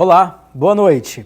Olá, boa noite.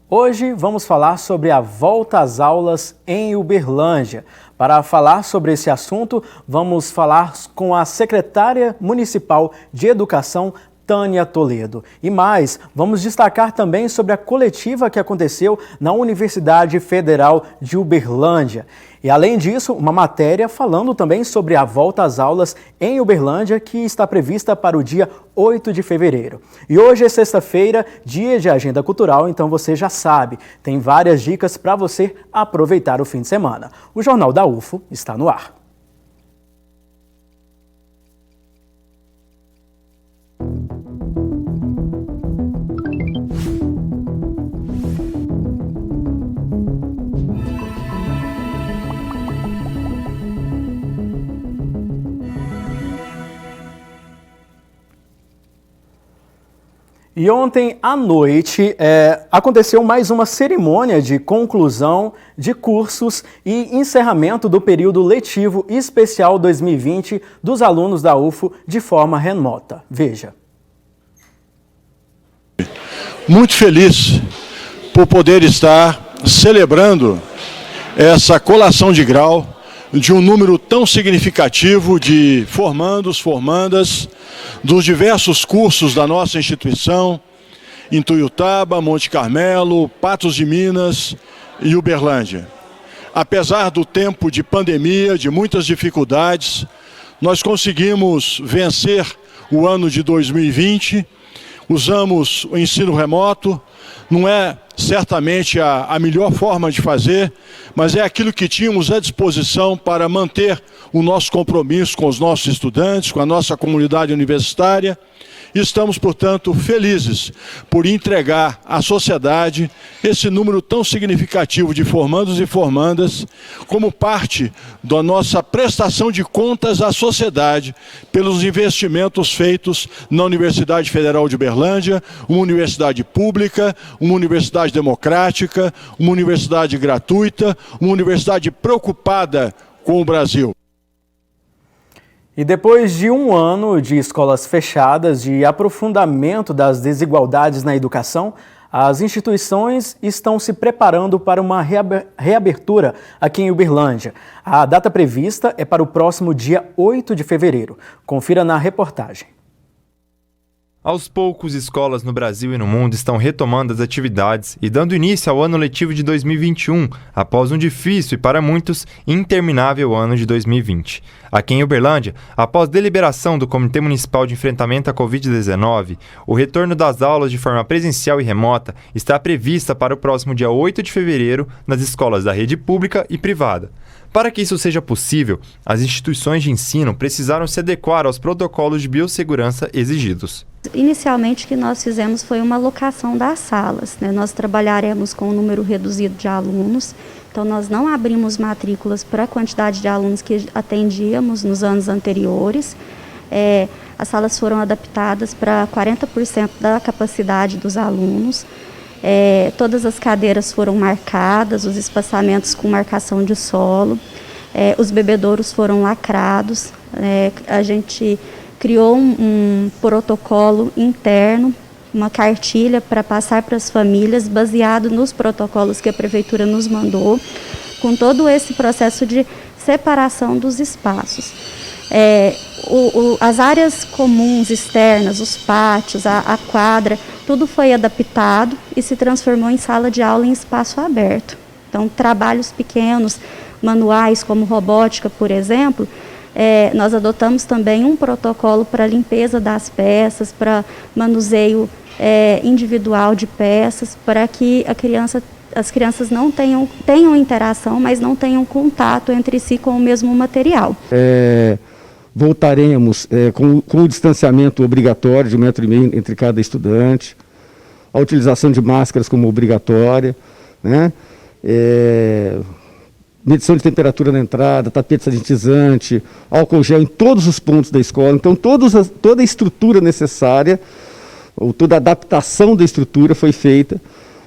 Hoje vamos falar sobre a volta às aulas em Uberlândia. Para falar sobre esse assunto, vamos falar com a secretária municipal de Educação, Tânia Toledo. E mais, vamos destacar também sobre a coletiva que aconteceu na Universidade Federal de Uberlândia. E além disso, uma matéria falando também sobre a volta às aulas em Uberlândia, que está prevista para o dia 8 de fevereiro. E hoje é sexta-feira, dia de agenda cultural, então você já sabe, tem várias dicas para você aproveitar o fim de semana. O Jornal da UFO está no ar. E ontem à noite aconteceu mais uma cerimônia de conclusão de cursos e encerramento do período letivo especial 2020 dos alunos da UFO de forma remota. Veja. Muito feliz por poder estar celebrando essa colação de grau de um número tão significativo de formandos, formandas, dos diversos cursos da nossa instituição, em Tuiutaba, Monte Carmelo, Patos de Minas e Uberlândia. Apesar do tempo de pandemia, de muitas dificuldades, nós conseguimos vencer o ano de 2020, usamos o ensino remoto, não é certamente a melhor forma de fazer, mas é aquilo que tínhamos à disposição para manter o nosso compromisso com os nossos estudantes, com a nossa comunidade universitária. E estamos, portanto, felizes por entregar à sociedade esse número tão significativo de formandos e formandas como parte da nossa prestação de contas à sociedade pelos investimentos feitos na Universidade Federal de Uberlândia, uma universidade pública, uma universidade democrática, uma universidade gratuita, uma universidade preocupada com o Brasil. E depois de um ano de escolas fechadas, de aprofundamento das desigualdades na educação, as instituições estão se preparando para uma reabertura aqui em Uberlândia. A data prevista é para o próximo dia 8 de fevereiro. Confira na reportagem. Aos poucos, escolas no Brasil e no mundo estão retomando as atividades e dando início ao ano letivo de 2021, após um difícil e, para muitos, interminável ano de 2020. Aqui em Uberlândia, após deliberação do Comitê Municipal de Enfrentamento à Covid-19, o retorno das aulas de forma presencial e remota está prevista para o próximo dia 8 de fevereiro nas escolas da rede pública e privada. Para que isso seja possível, as instituições de ensino precisaram se adequar aos protocolos de biossegurança exigidos. Inicialmente, o que nós fizemos foi uma alocação das salas, né? Nós trabalharemos com um número reduzido de alunos, então nós não abrimos matrículas para a quantidade de alunos que atendíamos nos anos anteriores. As salas foram adaptadas para 40% da capacidade dos alunos. Todas as cadeiras foram marcadas, os espaçamentos com marcação de solo, os bebedouros foram lacrados, a gente criou um protocolo interno, uma cartilha para passar para as famílias, baseado nos protocolos que a Prefeitura nos mandou, com todo esse processo de separação dos espaços. As áreas comuns externas, os pátios, a quadra, tudo foi adaptado e se transformou em sala de aula em espaço aberto. Então, trabalhos pequenos, manuais como robótica, por exemplo, nós adotamos também um protocolo para limpeza das peças, para manuseio individual de peças, para que as crianças não tenham interação, mas não tenham contato entre si com o mesmo material. Voltaremos com o distanciamento obrigatório de 1,5 m entre cada estudante, a utilização de máscaras como obrigatória, né? Medição de temperatura na entrada, tapete sanitizante, álcool gel em todos os pontos da escola. Então, toda a estrutura necessária, ou toda a adaptação da estrutura foi feita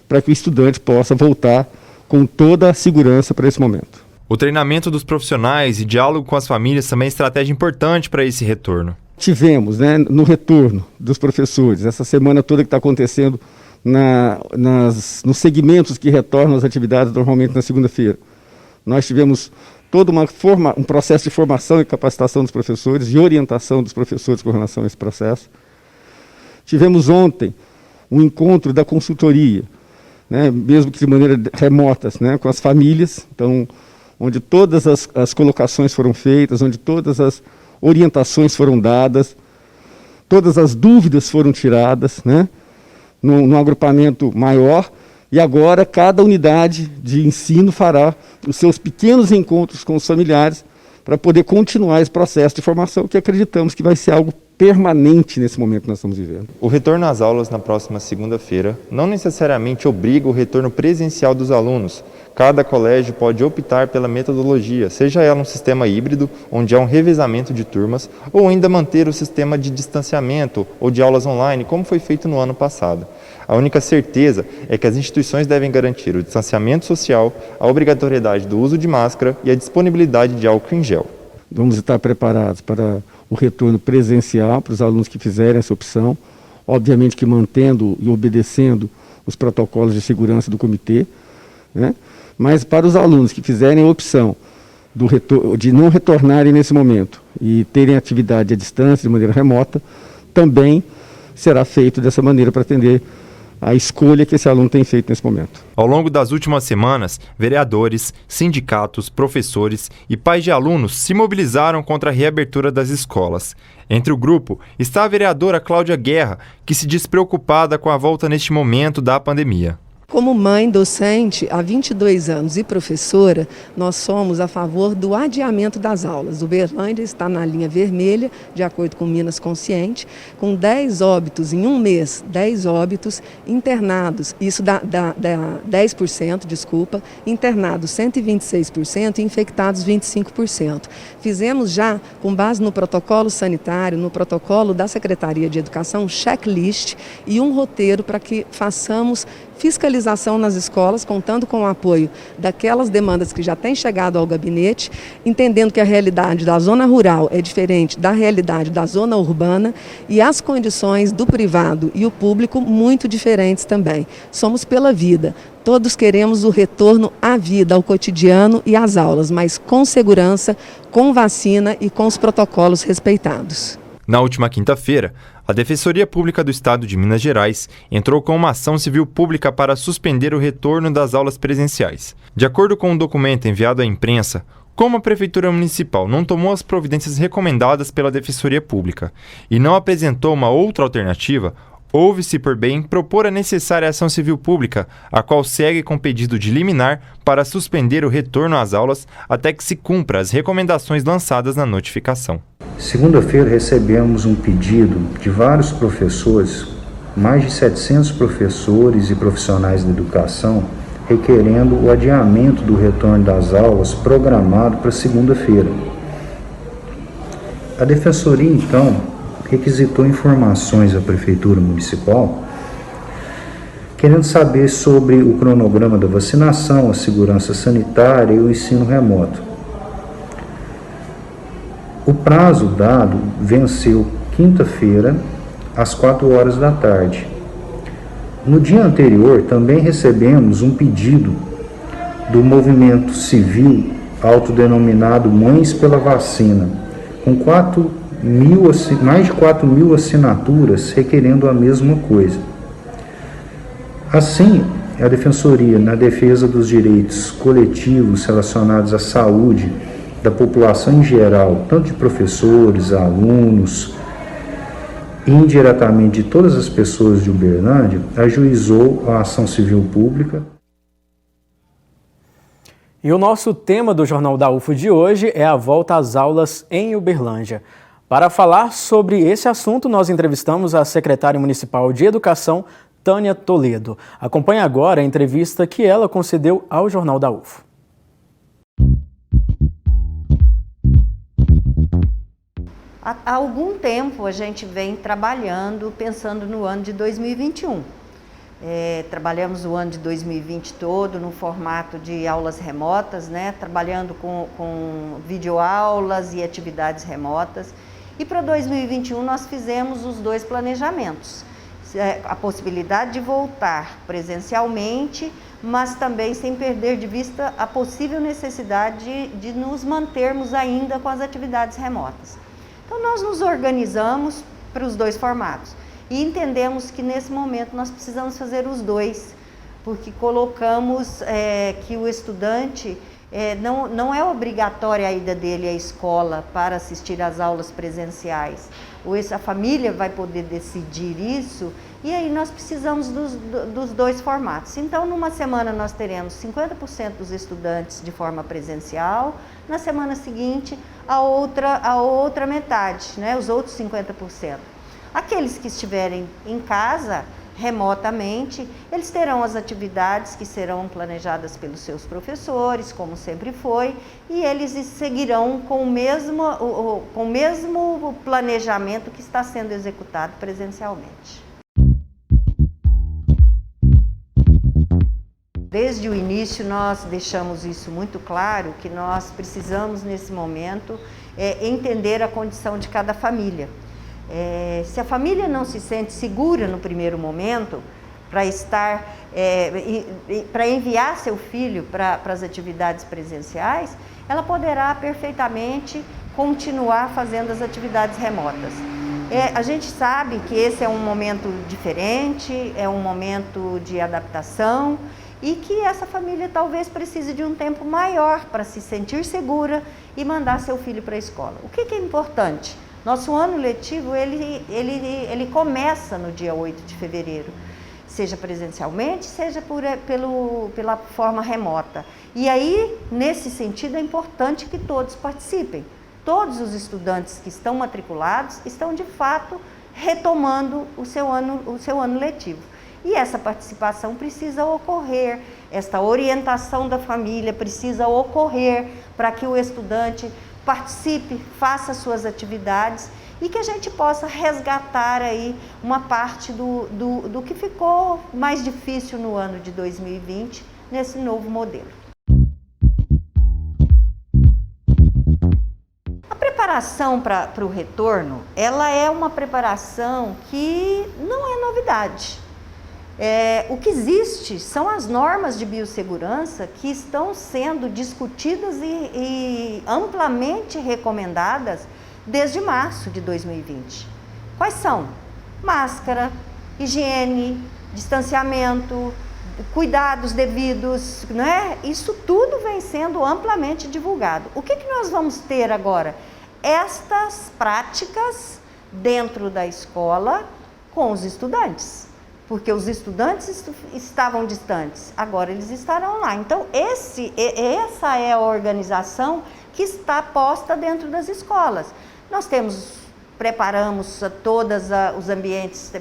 para que o estudante possa voltar com toda a segurança para esse momento. O treinamento dos profissionais e diálogo com as famílias também é estratégia importante para esse retorno. Tivemos, no retorno dos professores, essa semana toda que está acontecendo nos segmentos que retornam às atividades normalmente na segunda-feira. Nós tivemos todo um processo de formação e capacitação dos professores e orientação dos professores com relação a esse processo. Tivemos ontem um encontro da consultoria, né, mesmo que de maneira remota, né, com as famílias, então, onde todas as colocações foram feitas, onde todas as orientações foram dadas, todas as dúvidas foram tiradas, né, num agrupamento maior, e agora cada unidade de ensino fará os seus pequenos encontros com os familiares para poder continuar esse processo de formação, que acreditamos que vai ser algo permanente nesse momento que nós estamos vivendo. O retorno às aulas na próxima segunda-feira não necessariamente obriga o retorno presencial dos alunos. Cada colégio pode optar pela metodologia, seja ela um sistema híbrido, onde há um revezamento de turmas, ou ainda manter o sistema de distanciamento ou de aulas online, como foi feito no ano passado. A única certeza é que as instituições devem garantir o distanciamento social, a obrigatoriedade do uso de máscara e a disponibilidade de álcool em gel. Vamos estar preparados para o retorno presencial, para os alunos que fizerem essa opção, obviamente que mantendo e obedecendo os protocolos de segurança do comitê, né? Mas para os alunos que fizerem a opção de não retornarem nesse momento e terem atividade à distância, de maneira remota, também será feito dessa maneira para atender a escolha que esse aluno tem feito nesse momento. Ao longo das últimas semanas, vereadores, sindicatos, professores e pais de alunos se mobilizaram contra a reabertura das escolas. Entre o grupo está a vereadora Cláudia Guerra, que se diz preocupada com a volta neste momento da pandemia. Como mãe docente há 22 anos e professora, nós somos a favor do adiamento das aulas. Uberlândia está na linha vermelha, de acordo com Minas Consciente, com 10 óbitos em um mês, 10 óbitos internados, isso dá 10%, internados 126% e infectados 25%. Fizemos já, com base no protocolo sanitário, no protocolo da Secretaria de Educação, um checklist e um roteiro para que façamos fiscalização nas escolas, contando com o apoio daquelas demandas que já têm chegado ao gabinete, entendendo que a realidade da zona rural é diferente da realidade da zona urbana e as condições do privado e o público muito diferentes também. Somos pela vida. Todos queremos o retorno à vida, ao cotidiano e às aulas, mas com segurança, com vacina e com os protocolos respeitados. Na última quinta-feira, a Defensoria Pública do Estado de Minas Gerais entrou com uma ação civil pública para suspender o retorno das aulas presenciais. De acordo com um documento enviado à imprensa, como a Prefeitura Municipal não tomou as providências recomendadas pela Defensoria Pública e não apresentou uma outra alternativa, ouve-se por bem propor a necessária ação civil pública, a qual segue com pedido de liminar para suspender o retorno às aulas até que se cumpra as recomendações lançadas na notificação. Segunda-feira recebemos um pedido de vários professores, mais de 700 professores e profissionais da educação, requerendo o adiamento do retorno das aulas programado para segunda-feira. A Defensoria, então, requisitou informações à Prefeitura Municipal, querendo saber sobre o cronograma da vacinação, a segurança sanitária e o ensino remoto. O prazo dado venceu quinta-feira, às 4 horas da tarde. No dia anterior, também recebemos um pedido do movimento civil autodenominado Mães pela Vacina, com mais de 4 mil assinaturas requerendo a mesma coisa. Assim, a Defensoria, na defesa dos direitos coletivos relacionados à saúde da população em geral, tanto de professores, alunos, e indiretamente de todas as pessoas de Uberlândia, ajuizou a ação civil pública. E o nosso tema do Jornal da UFO de hoje é a volta às aulas em Uberlândia. Para falar sobre esse assunto, nós entrevistamos a secretária municipal de Educação, Tânia Toledo. Acompanhe agora a entrevista que ela concedeu ao Jornal da UFO. Há algum tempo a gente vem trabalhando, pensando no ano de 2021. Trabalhamos o ano de 2020 todo no formato de aulas remotas, né? Trabalhando com videoaulas e atividades remotas. E para 2021 nós fizemos os 2 planejamentos. a possibilidade de voltar presencialmente, mas também sem perder de vista a possível necessidade de nos mantermos ainda com as atividades remotas. Então nós nos organizamos para os dois formatos e entendemos que nesse momento nós precisamos fazer os dois, porque colocamos que o estudante não é obrigatória a ida dele à escola para assistir às aulas presenciais. A família vai poder decidir isso, e aí nós precisamos dos dois formatos. Então, numa semana nós teremos 50% dos estudantes de forma presencial, na semana seguinte a outra metade, né, os outros 50%. Aqueles que estiverem em casa, remotamente, eles terão as atividades que serão planejadas pelos seus professores, como sempre foi, e eles seguirão com o mesmo planejamento que está sendo executado presencialmente. Desde o início nós deixamos isso muito claro, que nós precisamos nesse momento entender a condição de cada família. Se a família não se sente segura no primeiro momento para enviar seu filho para as atividades presenciais, ela poderá perfeitamente continuar fazendo as atividades remotas. A gente sabe que esse é um momento diferente, é um momento de adaptação e que essa família talvez precise de um tempo maior para se sentir segura e mandar seu filho para a escola. O que é importante? Nosso ano letivo, ele começa no dia 8 de fevereiro, seja presencialmente, seja pela forma remota. E aí, nesse sentido, é importante que todos participem. Todos os estudantes que estão matriculados estão, de fato, retomando o seu ano letivo. E essa participação precisa ocorrer, esta orientação da família precisa ocorrer para que o estudante participe, faça suas atividades e que a gente possa resgatar aí uma parte do que ficou mais difícil no ano de 2020 nesse novo modelo. A preparação para o retorno, ela é uma preparação que não é novidade. O que existe são as normas de biossegurança que estão sendo discutidas e amplamente recomendadas desde março de 2020. Quais são? Máscara, higiene, distanciamento, cuidados devidos, né? Isso tudo vem sendo amplamente divulgado. O que nós vamos ter agora? Estas práticas dentro da escola com os estudantes. Porque os estudantes estavam distantes, agora eles estarão lá. Então, essa é a organização que está posta dentro das escolas. Nós preparamos todos os ambientes,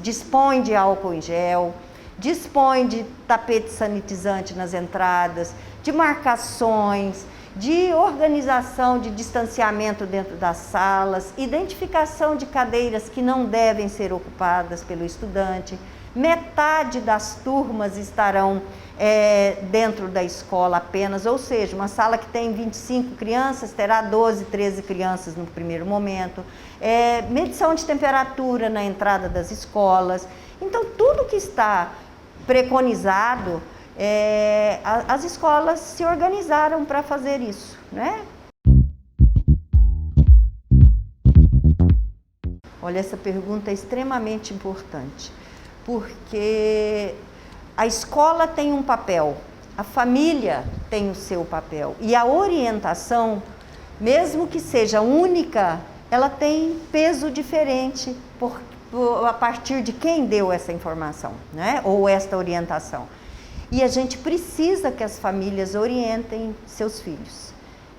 dispõe de álcool em gel, dispõe de tapete sanitizante nas entradas, de marcações, de organização de distanciamento dentro das salas, identificação de cadeiras que não devem ser ocupadas pelo estudante. Metade das turmas estarão dentro da escola apenas, ou seja, uma sala que tem 25 crianças terá 12, 13 crianças no primeiro momento. Medição de temperatura na entrada das escolas. Então, tudo que está preconizado, as escolas se organizaram para fazer isso, né? Olha, essa pergunta é extremamente importante, porque a escola tem um papel, a família tem o seu papel, e a orientação, mesmo que seja única, ela tem peso diferente a partir de quem deu essa informação, né? Ou esta orientação. E a gente precisa que as famílias orientem seus filhos,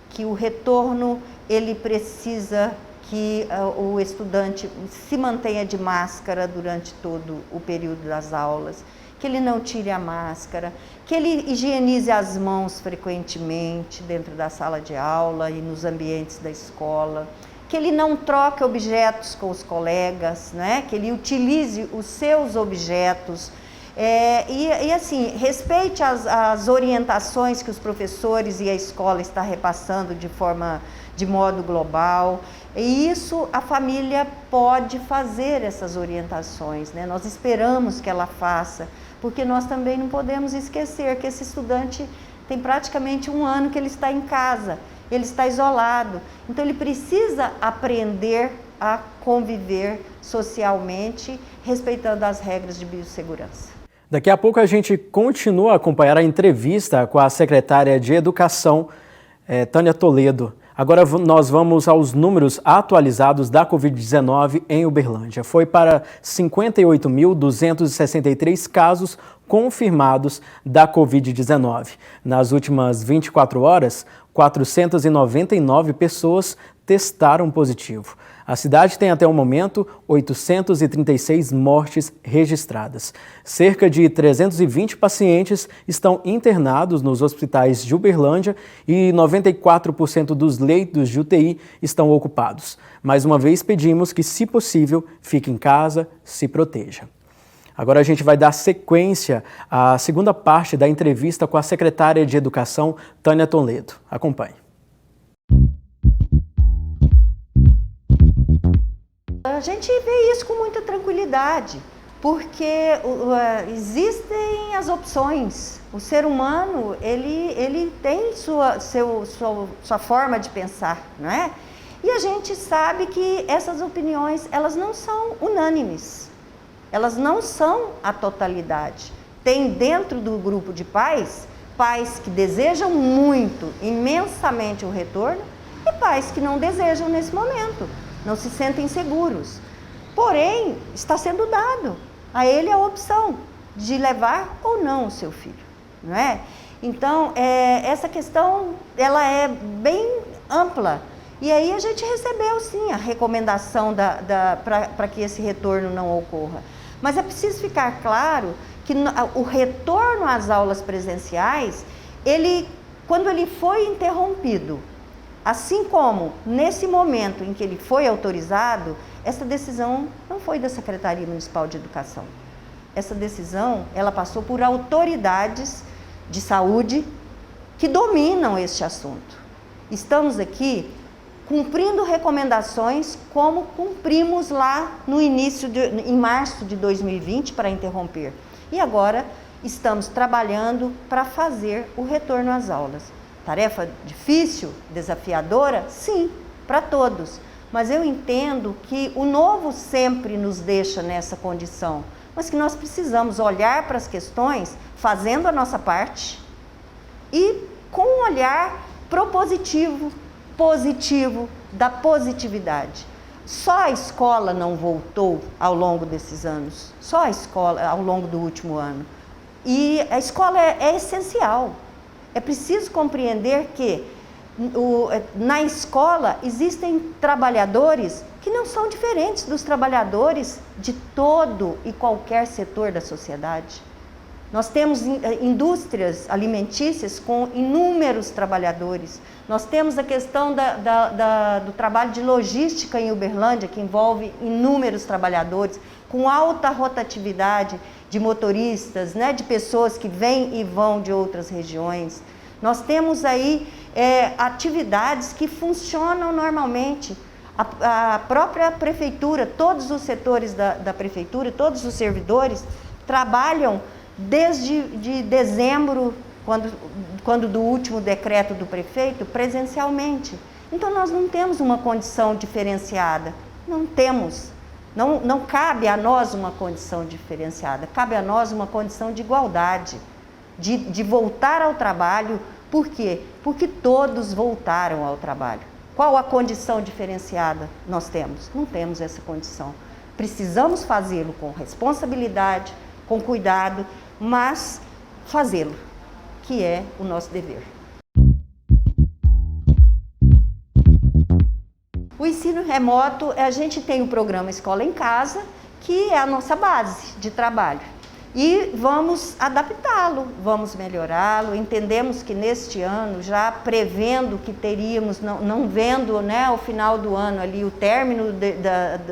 que o retorno, ele precisa que o estudante se mantenha de máscara durante todo o período das aulas, que ele não tire a máscara, que ele higienize as mãos frequentemente dentro da sala de aula e nos ambientes da escola, que ele não troque objetos com os colegas, né? Que ele utilize os seus objetos E assim, respeite as orientações que os professores e a escola estão repassando de modo global. E isso a família pode fazer essas orientações, né? Nós esperamos que ela faça, porque nós também não podemos esquecer que esse estudante tem praticamente um ano que ele está em casa, ele está isolado, então ele precisa aprender a conviver socialmente, respeitando as regras de biossegurança. Daqui a pouco a gente continua a acompanhar a entrevista com a secretária de Educação, Tânia Toledo. Agora nós vamos aos números atualizados da Covid-19 em Uberlândia. Foi para 58.263 casos confirmados da Covid-19. Nas últimas 24 horas, 499 pessoas testaram positivo. A cidade tem até o momento 836 mortes registradas. Cerca de 320 pacientes estão internados nos hospitais de Uberlândia e 94% dos leitos de UTI estão ocupados. Mais uma vez pedimos que, se possível, fique em casa, se proteja. Agora a gente vai dar sequência à segunda parte da entrevista com a secretária de Educação, Tânia Toledo. Acompanhe. A gente vê isso com muita tranquilidade, porque existem as opções. O ser humano, ele tem sua forma de pensar, não é? E a gente sabe que essas opiniões, elas não são unânimes, elas não são a totalidade. Tem dentro do grupo de pais que desejam muito, imensamente o retorno, e pais que não desejam nesse momento. Não se sentem seguros. Porém, está sendo dado a ele a opção de levar ou não o seu filho, não é? Então, essa questão, ela é bem ampla. E aí a gente recebeu, sim, a recomendação para que esse retorno não ocorra. Mas é preciso ficar claro que o retorno às aulas presenciais, quando ele foi interrompido, assim como nesse momento em que ele foi autorizado, essa decisão não foi da Secretaria Municipal de Educação. Essa decisão, ela passou por autoridades de saúde que dominam este assunto. Estamos aqui cumprindo recomendações como cumprimos lá no em março de 2020 para interromper. E agora estamos trabalhando para fazer o retorno às aulas. Tarefa difícil, desafiadora? Sim, para todos. Mas eu entendo que o novo sempre nos deixa nessa condição, mas que nós precisamos olhar para as questões fazendo a nossa parte e com um olhar propositivo, positivo, da positividade. Só a escola não voltou ao longo desses anos, só a escola ao longo do último ano. E a escola é essencial. É preciso compreender que na escola existem trabalhadores que não são diferentes dos trabalhadores de todo e qualquer setor da sociedade. Nós temos indústrias alimentícias com inúmeros trabalhadores. Nós temos a questão do trabalho de logística em Uberlândia, que envolve inúmeros trabalhadores, com alta rotatividade de motoristas, né, de pessoas que vêm e vão de outras regiões. Nós temos aí atividades que funcionam normalmente. A própria prefeitura, todos os setores da prefeitura, todos os servidores trabalham desde dezembro, quando do último decreto do prefeito, presencialmente. Então nós não temos uma condição diferenciada, não temos. Não cabe a nós uma condição diferenciada, cabe a nós uma condição de igualdade, de voltar ao trabalho. Por quê? Porque todos voltaram ao trabalho. Qual a condição diferenciada nós temos? Não temos essa condição. Precisamos fazê-lo com responsabilidade, com cuidado, mas fazê-lo, que é o nosso dever. O ensino remoto, a gente tem o programa Escola em Casa, que é a nossa base de trabalho. E vamos adaptá-lo, vamos melhorá-lo. Entendemos que neste ano, já prevendo que teríamos, não vendo, né, ao final do ano ali o término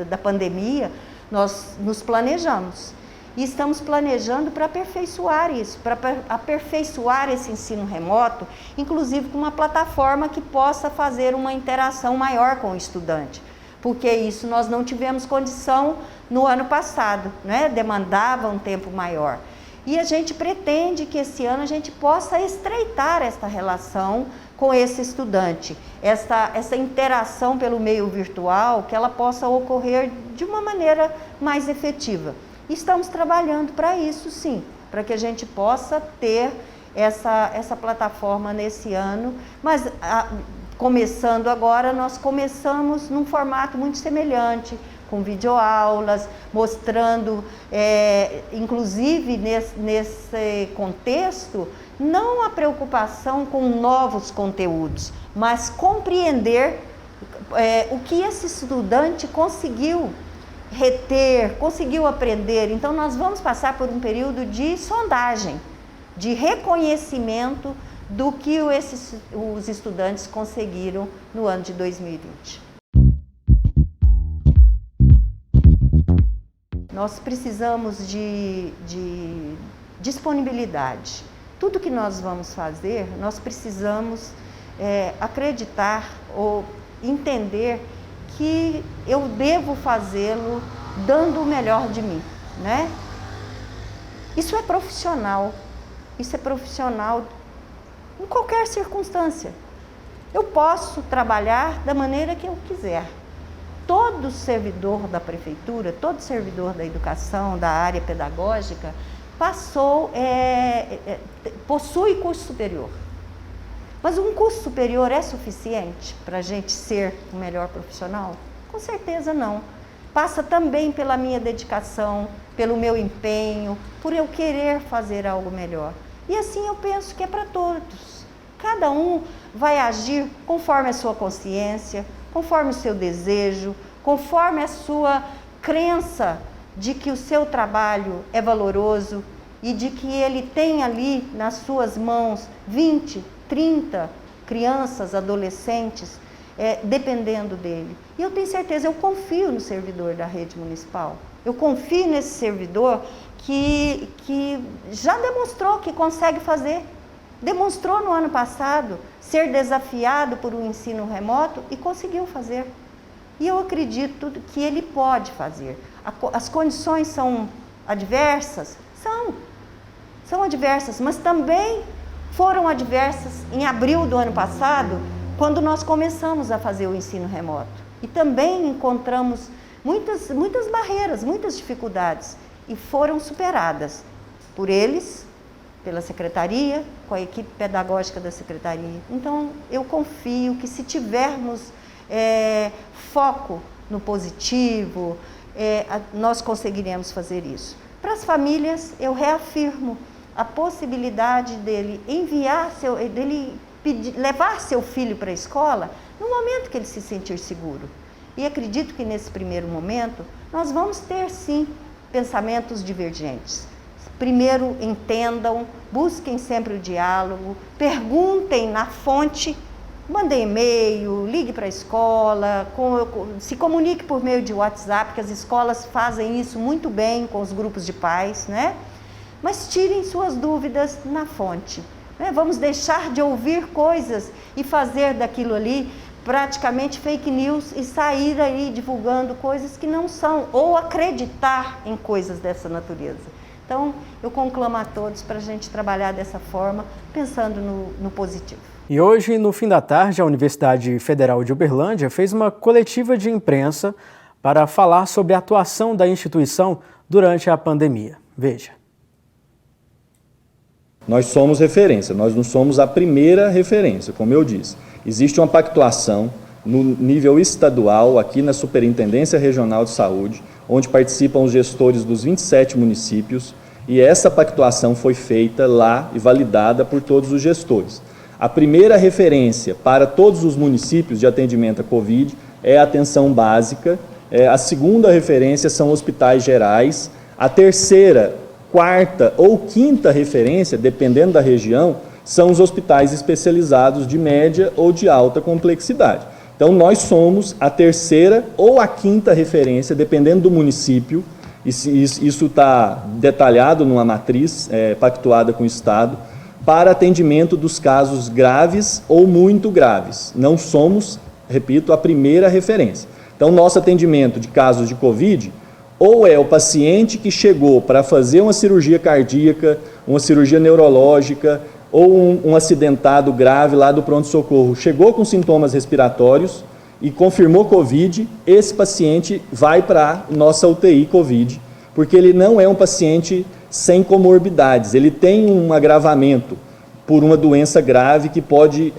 da pandemia, nós nos planejamos. e estamos planejando para aperfeiçoar isso, para aperfeiçoar esse ensino remoto, inclusive com uma plataforma que possa fazer uma interação maior com o estudante, porque isso nós não tivemos condição no ano passado, né? Demandava um tempo maior. E a gente pretende que esse ano a gente possa estreitar esta relação com esse estudante, essa interação pelo meio virtual, que ela possa ocorrer de uma maneira mais efetiva. Estamos trabalhando para isso, sim, para que a gente possa ter essa plataforma nesse ano, mas começando agora, nós começamos num formato muito semelhante, com videoaulas, mostrando, inclusive nesse contexto, não a preocupação com novos conteúdos, mas compreender o que esse estudante conseguiu reter, conseguiu aprender. Então, nós vamos passar por um período de sondagem, de reconhecimento do que os estudantes conseguiram no ano de 2020. Nós precisamos de disponibilidade. Tudo que nós vamos fazer, nós precisamos acreditar ou entender que eu devo fazê-lo dando o melhor de mim, né? Isso é profissional em qualquer circunstância. Eu posso trabalhar da maneira que eu quiser. Todo servidor da prefeitura, todo servidor da educação, da área pedagógica, possui curso superior. Mas um curso superior é suficiente para a gente ser o melhor profissional? Com certeza não. Passa também pela minha dedicação, pelo meu empenho, por eu querer fazer algo melhor. E assim eu penso que é para todos. Cada um vai agir conforme a sua consciência, conforme o seu desejo, conforme a sua crença de que o seu trabalho é valoroso e de que ele tem ali nas suas mãos 20, 30 crianças, adolescentes, dependendo dele. E eu tenho certeza, eu confio no servidor da rede municipal. Eu confio nesse servidor que já demonstrou que consegue fazer. Demonstrou no ano passado ser desafiado por um ensino remoto e conseguiu fazer. E eu acredito que ele pode fazer. As condições são adversas? São adversas, mas também foram adversas em abril do ano passado, quando nós começamos a fazer o ensino remoto. E também encontramos muitas barreiras, muitas dificuldades, e foram superadas por eles, pela secretaria, com a equipe pedagógica da secretaria. Então, eu confio que se tivermos foco no positivo, nós conseguiremos fazer isso. Para as famílias, eu reafirmo a possibilidade dele levar seu filho para a escola no momento que ele se sentir seguro. E acredito que nesse primeiro momento, nós vamos ter sim pensamentos divergentes. Primeiro, entendam, busquem sempre o diálogo, perguntem na fonte, mandem e-mail, ligue para a escola, se comunique por meio de WhatsApp, que as escolas fazem isso muito bem com os grupos de pais, né? Mas tirem suas dúvidas na fonte. Né? Vamos deixar de ouvir coisas e fazer daquilo ali praticamente fake news e sair aí divulgando coisas que não são, ou acreditar em coisas dessa natureza. Então, eu conclamo a todos para a gente trabalhar dessa forma, pensando no positivo. E hoje, no fim da tarde, a Universidade Federal de Uberlândia fez uma coletiva de imprensa para falar sobre a atuação da instituição durante a pandemia. Veja. Nós somos referência, nós não somos a primeira referência, como eu disse. Existe uma pactuação no nível estadual, aqui na Superintendência Regional de Saúde, onde participam os gestores dos 27 municípios, e essa pactuação foi feita lá e validada por todos os gestores. A primeira referência para todos os municípios de atendimento à Covid é a atenção básica, a segunda referência são hospitais gerais, a terceira, quarta ou quinta referência, dependendo da região, são os hospitais especializados de média ou de alta complexidade. Então, nós somos a terceira ou a quinta referência, dependendo do município, Isso está detalhado numa matriz pactuada com o Estado, para atendimento dos casos graves ou muito graves. Não somos, repito, a primeira referência. Então, nosso atendimento de casos de Covid, ou é o paciente que chegou para fazer uma cirurgia cardíaca, uma cirurgia neurológica, ou um acidentado grave lá do pronto-socorro, chegou com sintomas respiratórios e confirmou Covid, esse paciente vai para a nossa UTI Covid, porque ele não é um paciente sem comorbidades, ele tem um agravamento por uma doença grave que pode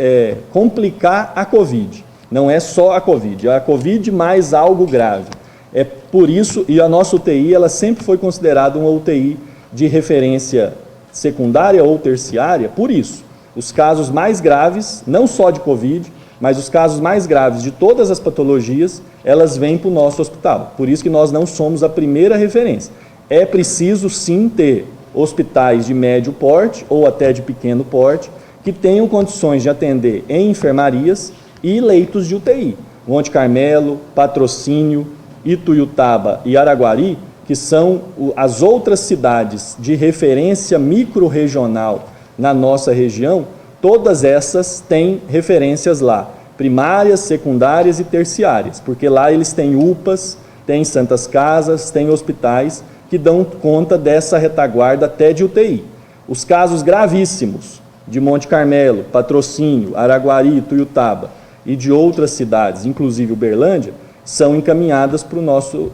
complicar a Covid. Não é só a Covid, é a Covid mais algo grave. É por isso, e a nossa UTI, ela sempre foi considerada uma UTI de referência secundária ou terciária, por isso. Os casos mais graves, não só de Covid, mas os casos mais graves de todas as patologias, elas vêm para o nosso hospital. Por isso que nós não somos a primeira referência. É preciso, sim, ter hospitais de médio porte ou até de pequeno porte que tenham condições de atender em enfermarias e leitos de UTI. Monte Carmelo, Patrocínio, Ituiutaba e Araguari, que são as outras cidades de referência micro-regional na nossa região, todas essas têm referências lá, primárias, secundárias e terciárias, porque lá eles têm UPAs, têm santas casas, têm hospitais que dão conta dessa retaguarda até de UTI. Os casos gravíssimos de Monte Carmelo, Patrocínio, Araguari, Ituiutaba e de outras cidades, inclusive Uberlândia, são encaminhadas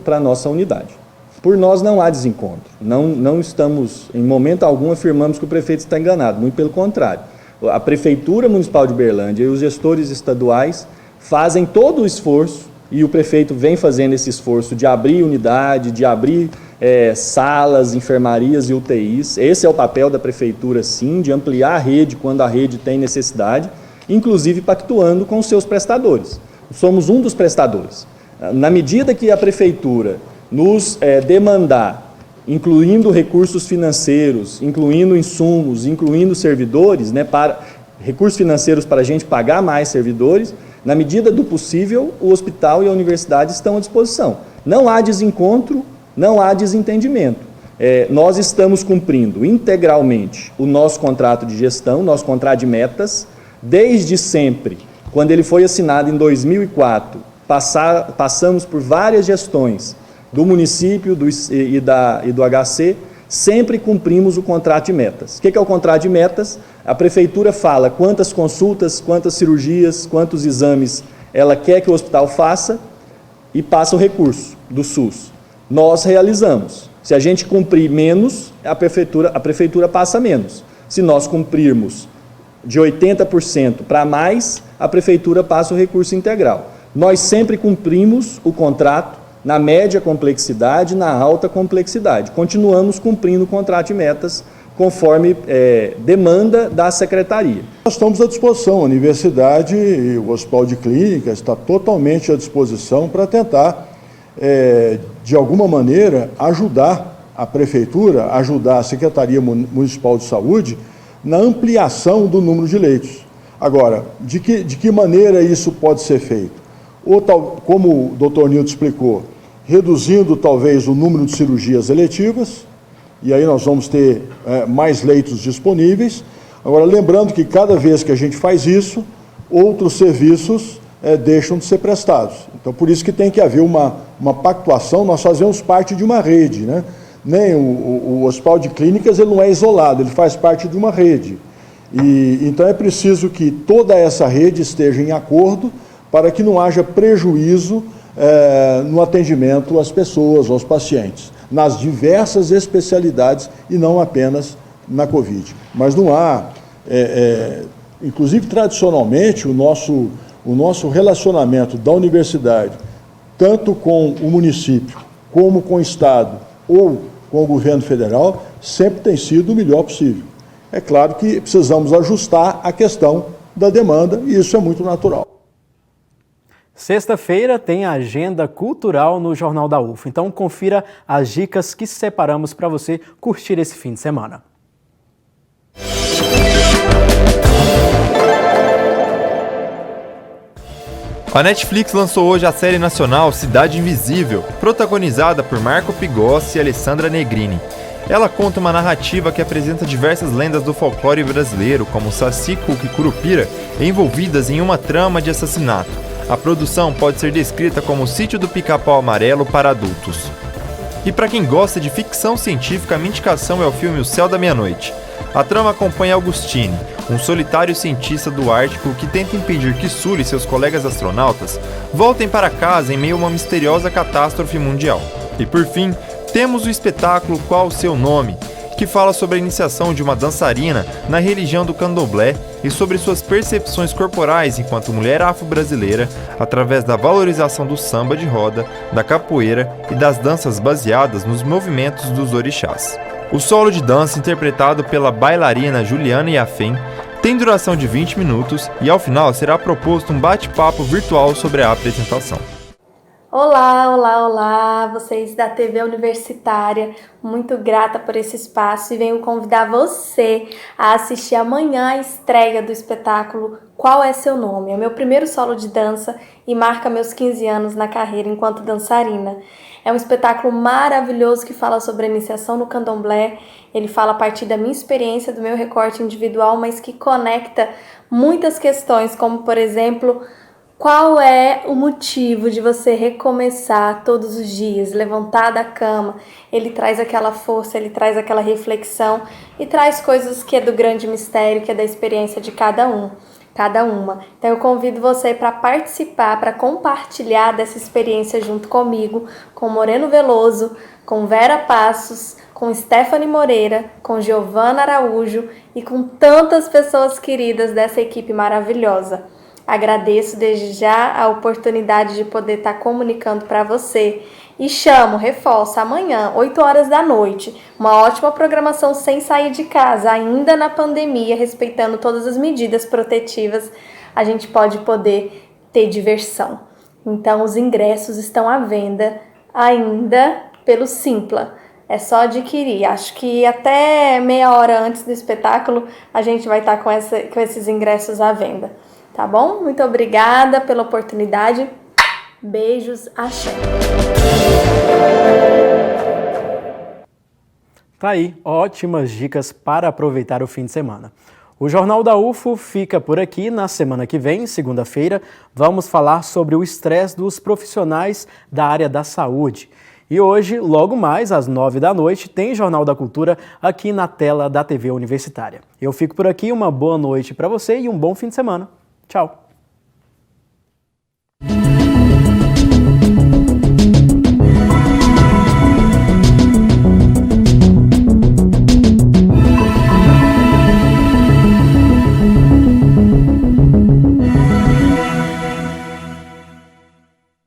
para a nossa unidade. Por nós não há desencontro, não estamos, em momento algum, afirmamos que o prefeito está enganado, muito pelo contrário. A Prefeitura Municipal de Uberlândia e os gestores estaduais fazem todo o esforço, e o prefeito vem fazendo esse esforço de abrir unidade, de abrir salas, enfermarias e UTIs. Esse é o papel da Prefeitura, sim, de ampliar a rede quando a rede tem necessidade, inclusive pactuando com os seus prestadores. Somos um dos prestadores. Na medida que a Prefeitura nos demandar, incluindo recursos financeiros, incluindo insumos, incluindo servidores, recursos financeiros para a gente pagar mais servidores, na medida do possível, o hospital e a universidade estão à disposição. Não há desencontro, não há desentendimento. Nós estamos cumprindo integralmente o nosso contrato de gestão, nosso contrato de metas, desde sempre. Quando ele foi assinado em 2004, passamos por várias gestões do município e do HC, sempre cumprimos o contrato de metas. O que é o contrato de metas? A Prefeitura fala quantas consultas, quantas cirurgias, quantos exames ela quer que o hospital faça e passa o recurso do SUS. Nós realizamos. Se a gente cumprir menos, a Prefeitura passa menos. Se nós cumprirmos de 80% para mais, a Prefeitura passa o recurso integral. Nós sempre cumprimos o contrato na média complexidade, na alta complexidade. Continuamos cumprindo o contrato de metas conforme demanda da Secretaria. Nós estamos à disposição, a Universidade e o Hospital de Clínicas está totalmente à disposição para tentar, de alguma maneira, ajudar a Prefeitura, ajudar a Secretaria Municipal de Saúde na ampliação do número de leitos. Agora, de que maneira isso pode ser feito? Ou, como o doutor Nilton explicou, reduzindo talvez o número de cirurgias eletivas, e aí nós vamos ter mais leitos disponíveis. Agora, lembrando que cada vez que a gente faz isso, outros serviços deixam de ser prestados. Então, por isso que tem que haver uma pactuação, nós fazemos parte de uma rede, né? Nem o Hospital de Clínicas ele não é isolado, ele faz parte de uma rede. Então, é preciso que toda essa rede esteja em acordo para que não haja prejuízo no atendimento às pessoas, aos pacientes, nas diversas especialidades e não apenas na Covid. Mas não há, inclusive tradicionalmente, o nosso relacionamento da universidade, tanto com o município, como com o Estado ou com o governo federal, sempre tem sido o melhor possível. É claro que precisamos ajustar a questão da demanda e isso é muito natural. Sexta-feira tem a agenda cultural no Jornal da UFO, então confira as dicas que separamos para você curtir esse fim de semana. A Netflix lançou hoje a série nacional Cidade Invisível, protagonizada por Marco Pigossi e Alessandra Negrini. Ela conta uma narrativa que apresenta diversas lendas do folclore brasileiro, como Saci, Cuca e Curupira, envolvidas em uma trama de assassinato. A produção pode ser descrita como o Sítio do Pica-Pau Amarelo para adultos. E para quem gosta de ficção científica, a minha indicação é o filme O Céu da Meia-Noite. A trama acompanha Augustine, um solitário cientista do Ártico que tenta impedir que Sully e seus colegas astronautas voltem para casa em meio a uma misteriosa catástrofe mundial. E por fim, temos o espetáculo Qual o Seu Nome?, que fala sobre a iniciação de uma dançarina na religião do candomblé e sobre suas percepções corporais enquanto mulher afro-brasileira através da valorização do samba de roda, da capoeira e das danças baseadas nos movimentos dos orixás. O solo de dança, interpretado pela bailarina Juliana Iafem, tem duração de 20 minutos e ao final será proposto um bate-papo virtual sobre a apresentação. Olá, olá, olá, vocês da TV Universitária, muito grata por esse espaço e venho convidar você a assistir amanhã a estreia do espetáculo Qual é Seu Nome? É o meu primeiro solo de dança e marca meus 15 anos na carreira enquanto dançarina. É um espetáculo maravilhoso que fala sobre a iniciação no candomblé, ele fala a partir da minha experiência, do meu recorte individual, mas que conecta muitas questões, como por exemplo, qual é o motivo de você recomeçar todos os dias, levantar da cama? Ele traz aquela força, ele traz aquela reflexão e traz coisas que é do grande mistério, que é da experiência de cada uma. Então eu convido você para participar, para compartilhar dessa experiência junto comigo, com Moreno Veloso, com Vera Passos, com Stephanie Moreira, com Giovana Araújo e com tantas pessoas queridas dessa equipe maravilhosa. Agradeço desde já a oportunidade de poder estar comunicando para você e reforço, amanhã, 8 horas da noite, uma ótima programação sem sair de casa, ainda na pandemia, respeitando todas as medidas protetivas, a gente pode poder ter diversão. Então, os ingressos estão à venda ainda pelo Simpla. É só adquirir. Acho que até meia hora antes do espetáculo a gente vai estar com esses ingressos à venda. Tá bom? Muito obrigada pela oportunidade. Beijos, axé. Tá aí, ótimas dicas para aproveitar o fim de semana. O Jornal da UFO fica por aqui. Na semana que vem, segunda-feira, vamos falar sobre o estresse dos profissionais da área da saúde. E hoje, logo mais, às 9 da noite, tem Jornal da Cultura aqui na tela da TV Universitária. Eu fico por aqui, uma boa noite para você e um bom fim de semana. Tchau!